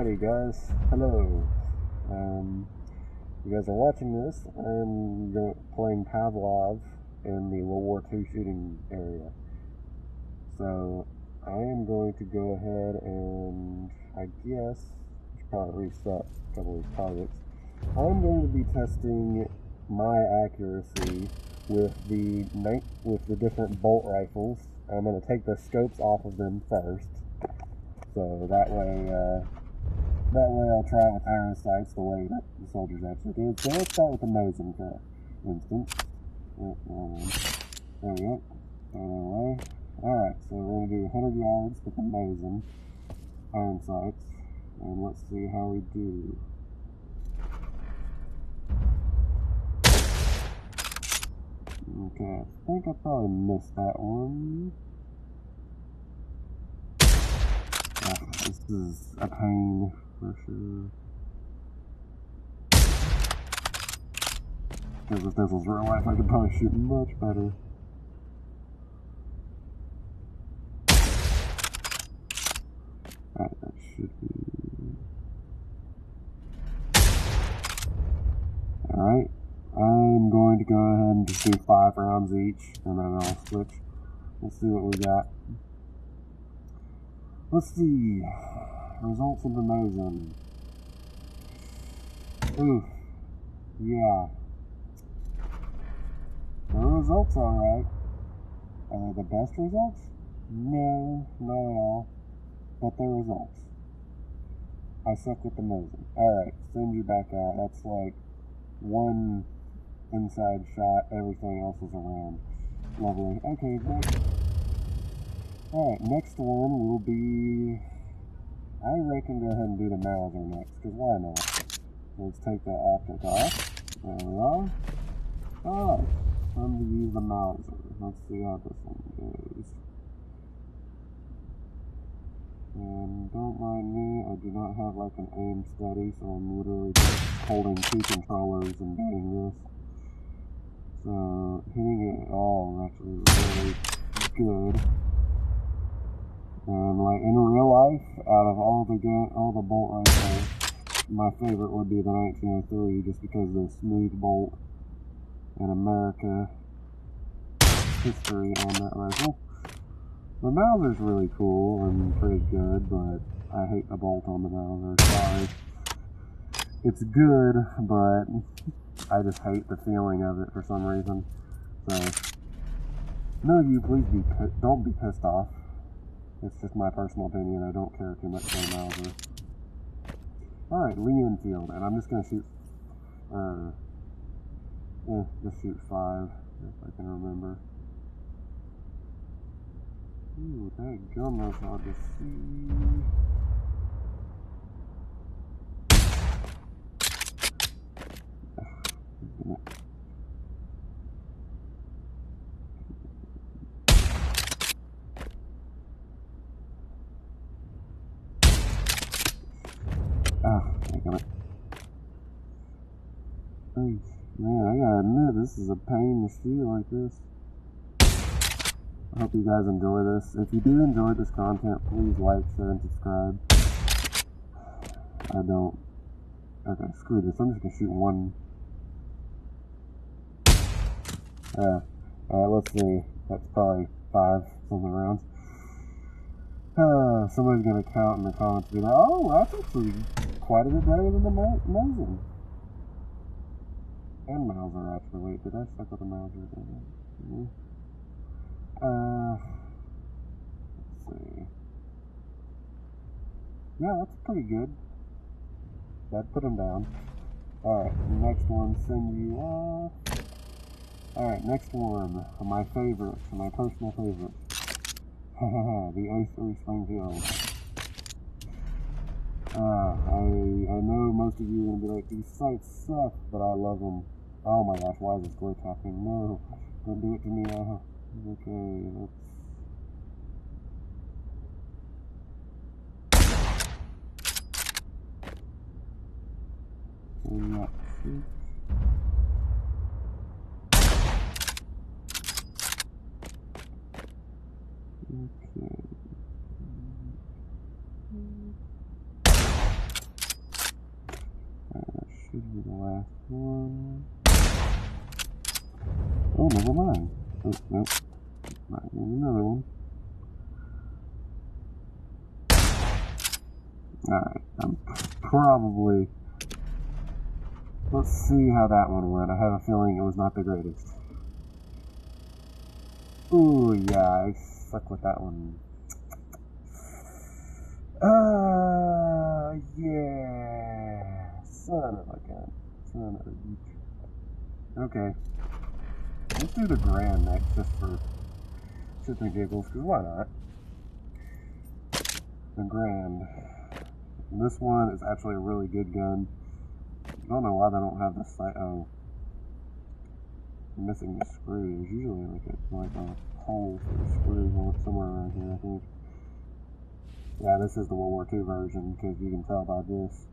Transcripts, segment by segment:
Alrighty guys, hello. You guys are watching this. I'm playing Pavlov in the World War II shooting area. So I am going to go ahead and I guess I should probably reset a couple of these targets. I'm going to be testing my accuracy with the different bolt rifles. I'm going to take the scopes off of them first, so that way I'll try it with iron sights the way that the soldiers actually did. So let's start with the Mosin for instance. There we go. Away. Alright, so we're going to do 100 yards with the Mosin iron sights, and let's see how we do. Okay, I think I probably missed that one. This is a pain for sure. Because if this was real life, I could probably shoot much better. Alright, that should be... Alright, I'm going to go ahead and just do 5 rounds each, and then I'll switch. Let's see what we got. Let's see. Results of the Mosin. Oof. Yeah. The results are alright. Are they the best results? No, not at all. But they're results. I suck with the Mosin. Alright, send you back out. That's like one inside shot, everything else is around. Lovely. Okay, next. Alright, next one will be... I reckon go ahead and do the Mauser next, because why not? Let's take the optic off. There we are. Alright, time to use the Mauser. Let's see how this one goes. And don't mind me, I do not have like an aim steady, so I'm literally just holding 2 controllers and doing this. So hitting it all is actually really good. And like in real life, out of all the bolt rifles, my favorite would be the 1903, just because of the smooth bolt and America history on that rifle. The Mauser's really cool and pretty good, but I hate the bolt on the Mauser. Sorry. It's good, but I just hate the feeling of it for some reason. So, none of you please don't be pissed off. It's just my personal opinion. I don't care too much for the Mauser. Alright, Lee Enfield, and I'm just gonna shoot, just shoot 5, if I can remember. Ooh, that gum is hard to see. I got it. Man, I gotta admit, this is a pain to shoot like this. I hope you guys enjoy this. If you do enjoy this content, please like, share, and subscribe. I don't... Okay, screw this. I'm just gonna shoot one. Alright, let's see. That's probably 5 something rounds. Somebody's gonna count in the comments and be like, oh, that's actually quite a bit better than the Mosin. And Mauser, actually. Wait, did I suck with the Mauser? Let's see. Yeah, that's pretty good. That put him down. Alright, next one, send you off. Alright, next one. My favorite, my personal favorite. The 03 Springfield. I know most of you are going to be like, these sights suck, but I love them. Oh my gosh, why is this glitch happening? No, don't do it to me now. Okay, let's... Yeah, shoot. Okay. last one. Oh, never mind. Oh, nope. Not getting another one. Alright, I'm probably... Let's see how that one went. I have a feeling it was not the greatest. Ooh, yeah, I suck with that one. Yeah. Son of a gun. Son of a beach. Okay. Let's do the Grand next, just for shits and giggles, because why not? The Grand. And this one is actually a really good gun. I don't know why they don't have the sight. Oh. I'm missing the screw. There's usually like a hole for the screw somewhere around here, I think. Yeah, this is the World War II version, because you can tell by this.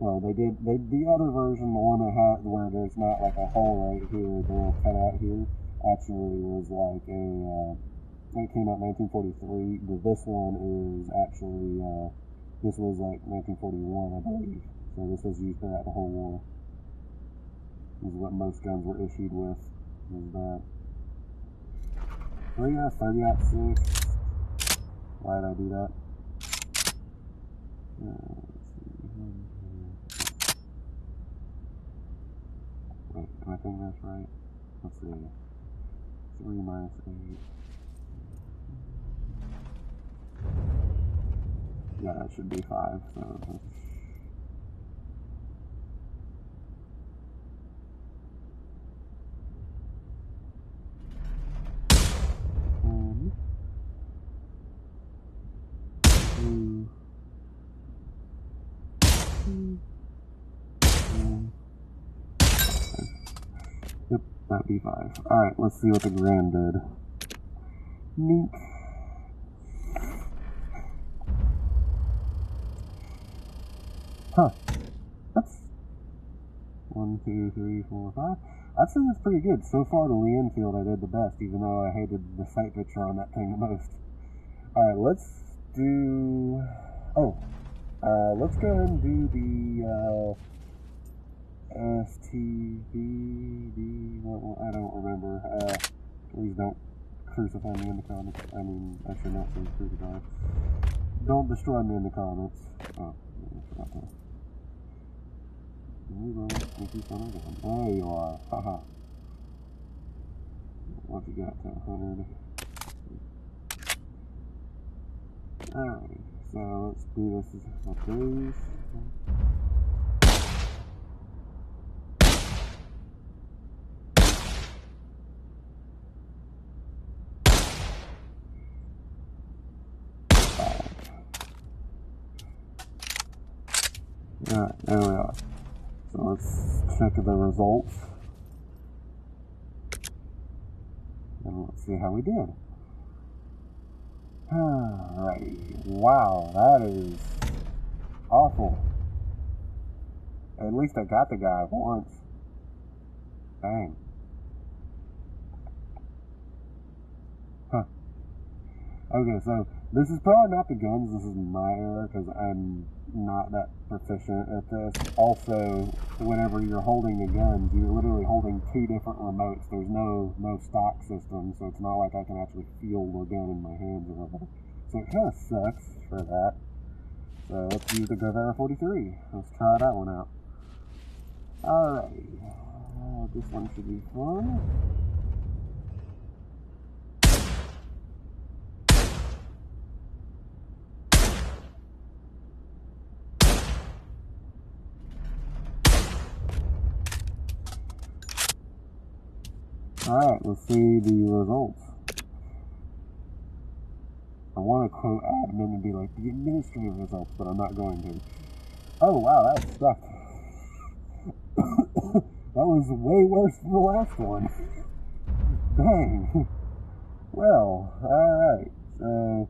Well, the other version, the one that had, where there's not like a hole right here, the little cutout here, actually was like it came out in 1943. This one is actually, this was like 1941, I believe. So this was used throughout the whole war. This is what most guns were issued with, is that. Oh yeah, 30-06. Why did I do that? Wait, am I thinking that's right? Let's see. 3 minus 8. Yeah, that should be 5, so... Yep, that'd be 5. Alright, let's see what the Grand did. Neat. Huh. That's 1, 2, 3, 4, 5. I'd say that's pretty good. So far, the Lee Enfield I did the best, even though I hated the sight picture on that thing the most. Alright, let's do... let's go ahead and do the, STVD... Well, I don't remember. Please don't crucify me in the comments. I mean, I should not say crucify. Don't destroy me in the comments. Oh, I forgot that. There you are. Haha. Once you get up to 100. Alright, so let's do this with these. Alright, there we are. So let's check the results. And let's see how we did. Alright. Wow, that is awful. At least I got the guy once. Dang. Huh. Okay, so this is probably not the guns, this is my error, because I'm not that proficient at this. Also, whenever you're holding the guns, you're literally holding 2 different remotes. There's no stock system, so it's not like I can actually feel the gun in my hands or whatever. So it kind of sucks for that. So let's use the ww2 43. Let's try that one out. Alright. This one should be fun. Alright, let's see the results. I want to quote admin and be like, the administrative results, but I'm not going to. Oh wow, that stuck. That was way worse than the last one. Dang. Well, alright. So,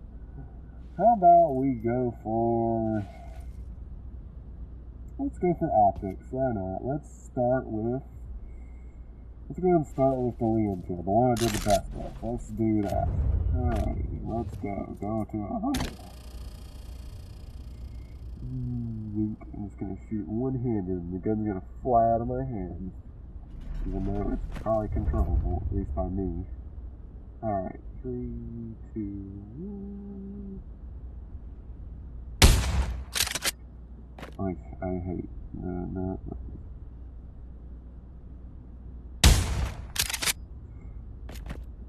how about we go for... Let's go for optics. Why not? Let's go ahead and start with the Lee Enfield, the one I did the best with. Let's do that. Alright, let's go. Go to 100. think I'm just gonna shoot one-handed and the gun's gonna fly out of my hands. Even though it's probably controllable, at least by me. Alright, 3, 2, 1. I hate. No.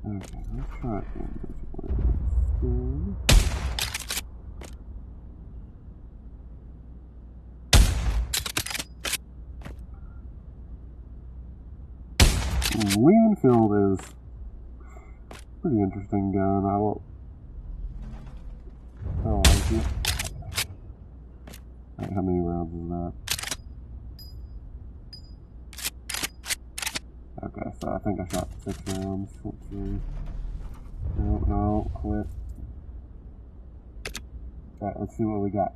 Okay, let's try it in this way instead. Wingfield is pretty interesting gun. I like it. Right, how many rounds is that? Okay, so I think I shot 6 rounds. Let's see. No, quit. Alright, let's see what we got.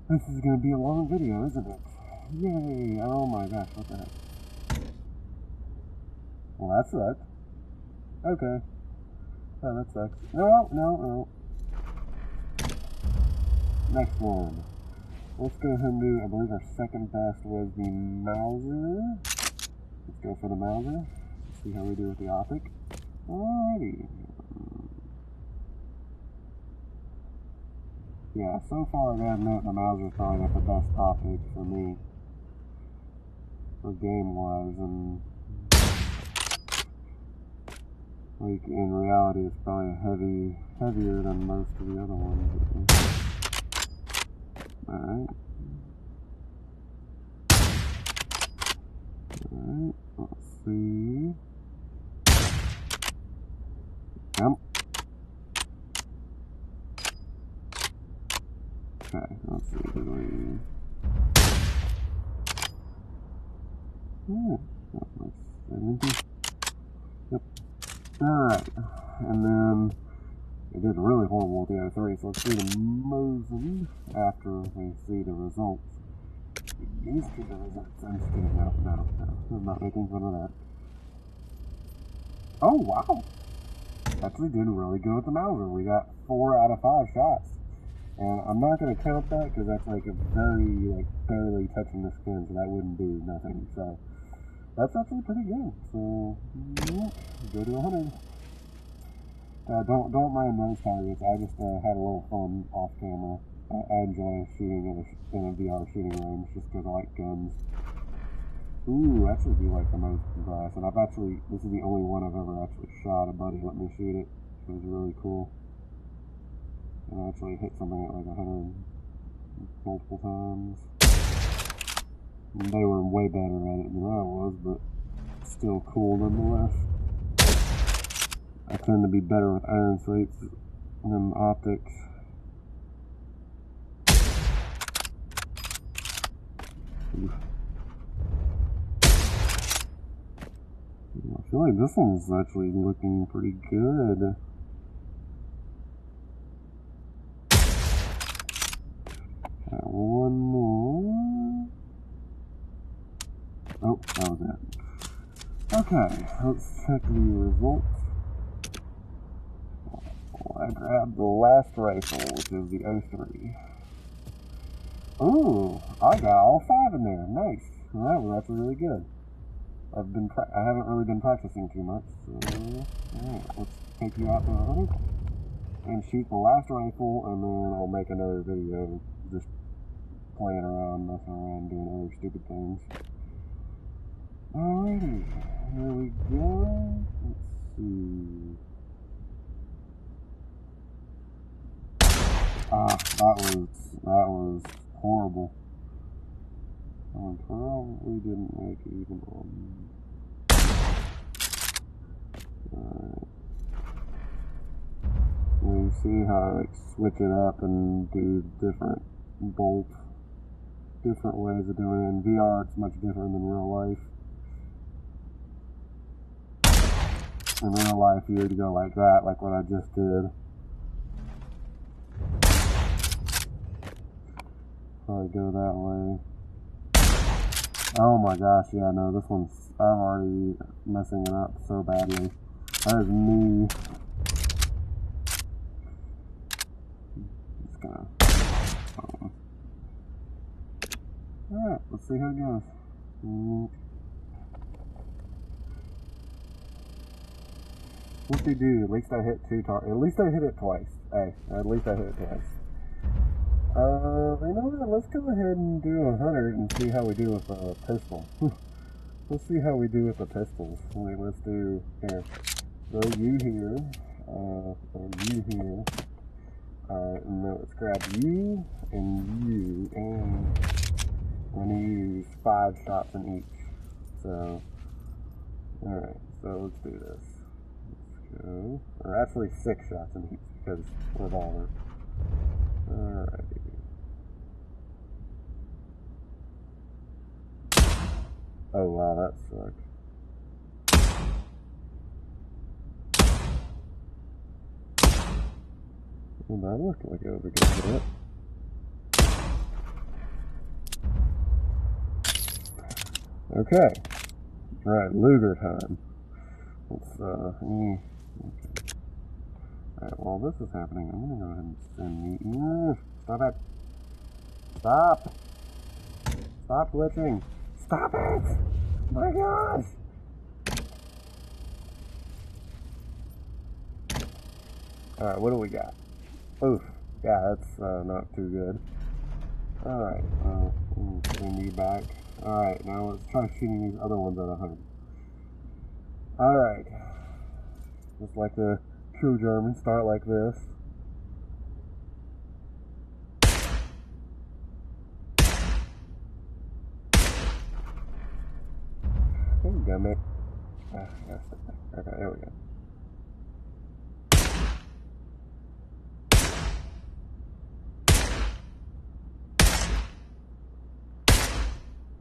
This is gonna be a long video, isn't it? Yay! Oh my gosh, what the heck? Well, that sucked. Okay. Oh, that sucks. No. Next one. Let's go ahead and do, I believe our second best was the Mauser. Let's go for the Mauser. See how we do with the optic. Alrighty. Yeah, so far I gotta admit the Mauser's probably got the best optic for me. For game-wise, and like in reality it's probably heavier than most of the other ones. Alright. Alright, let's see. Yep. Okay, let's see, did we... Yeah, that looks 70. Yep. Alright, and then it did really horrible with the O3, so let's do the Mosin after we see the results. These two results, I'm just kidding, no, I'm not making fun of that. Oh, wow! Actually did really good with the Mauser. We got 4 out of 5 shots. And I'm not going to count that because that's like a very, barely touching the skin, so that wouldn't do nothing. So, that's actually pretty good. So, yeah, go to 100. Don't mind those targets. I just had a little fun off camera. I enjoy shooting in a VR shooting range just because I like guns. Ooh, I actually do like the most glass, and this is the only one I've ever actually shot. A buddy let me shoot it. It was really cool. And I actually hit something at like 100 multiple times. And they were way better at it than I was, but still cool nonetheless. I tend to be better with iron sights than optics. Oof. I feel like this one's actually looking pretty good. One more. Oh, that was it. Okay, let's check the results. I grabbed the last rifle, which is the O3. Ooh, I got all 5 in there. Nice. Well, that was actually really good. I haven't really been practicing too much, so alright, let's take you out to 100 and shoot the last rifle, and then I'll make another video just playing around, messing around, doing other stupid things. Alrighty, here we go. Let's see. That was horrible. I probably didn't make it even on. Alright. You see how I switch it up and do different bolts, different ways of doing it. In VR, it's much different than real life. In real life, you would go like that, like what I just did. Probably go that way. Oh my gosh, yeah, no, this one's, I'm already messing it up so badly. That is me. Just gonna, Alright, let's see how it goes. What's he do? At least I hit at least I hit it twice. Hey, at least I hit it twice. You know what? Let's go ahead and do 100 and see how we do with a pistol. Let's see how we do with the pistols. Let's do, here, go you here, or you here. Alright, and then let's grab you, and I'm going to use 5 shots in each. So, alright, so let's do this. Let's go, or actually 6 shots in each, because revolver. Alrighty. Oh wow, that sucked. Well, that looked like it was a good hit. Okay. Alright, Luger time. Let's, okay. Alright, while this is happening, I'm gonna go ahead and send me. Stop it! Stop! Stop glitching! Stop it! My gosh! Alright, what do we got? Oof. Yeah, that's not too good. Alright, send me back. Alright, now let's try shooting these other ones at 100. Alright. Just like the true German, start like this. There you go, mate. Okay, there we go.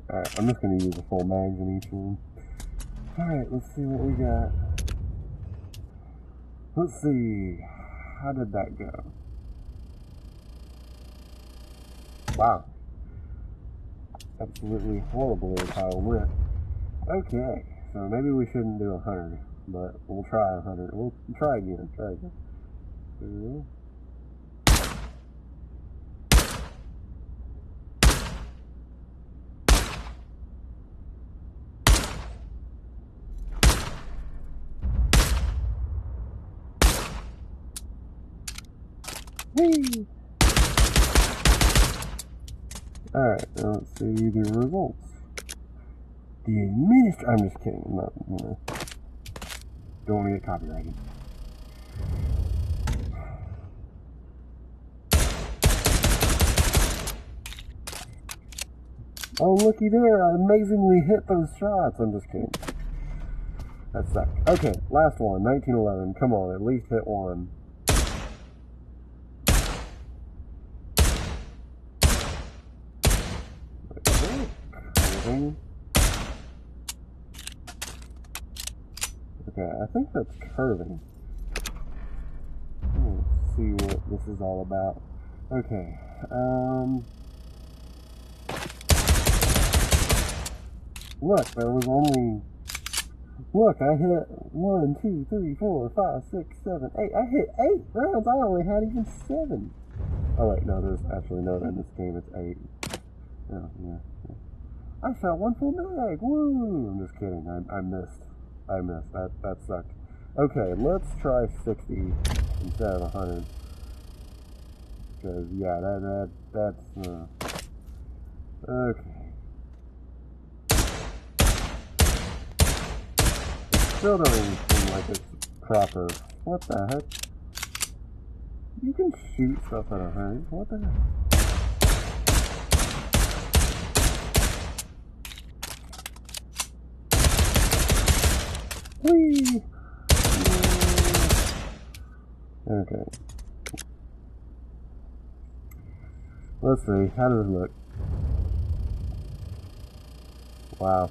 Alright, I'm just going to use a full mags in each one. Alright, let's see what we got. Let's see. How did that go? Wow. Absolutely horrible is how it went. Okay, so maybe we shouldn't do 100, but we'll try 100. We'll try again. Whee! Alright, now let's see the results. I'm just kidding. I'm not, don't want to get copyrighted. Oh, looky there. I amazingly hit those shots. I'm just kidding. That sucked. Okay, last one. 1911. Come on, at least hit one. Okay, I think that's curving. Let's see what this is all about. Okay, look, there was only, look, I hit 1, 2, 3, 4, 5, 6, 7, 8. I hit 8 rounds. I only had even 7. Oh wait, no, there's actually no, in this game it's 8. Oh, yeah. I shot 1 full mag. Woo! I'm just kidding. I missed. That sucked. Okay, let's try 60 instead of 100. Because yeah, that's okay. It still doesn't seem like it's proper. What the heck? You can shoot stuff at 100. What the heck? Whee! Okay. Let's see. How does it look? Wow.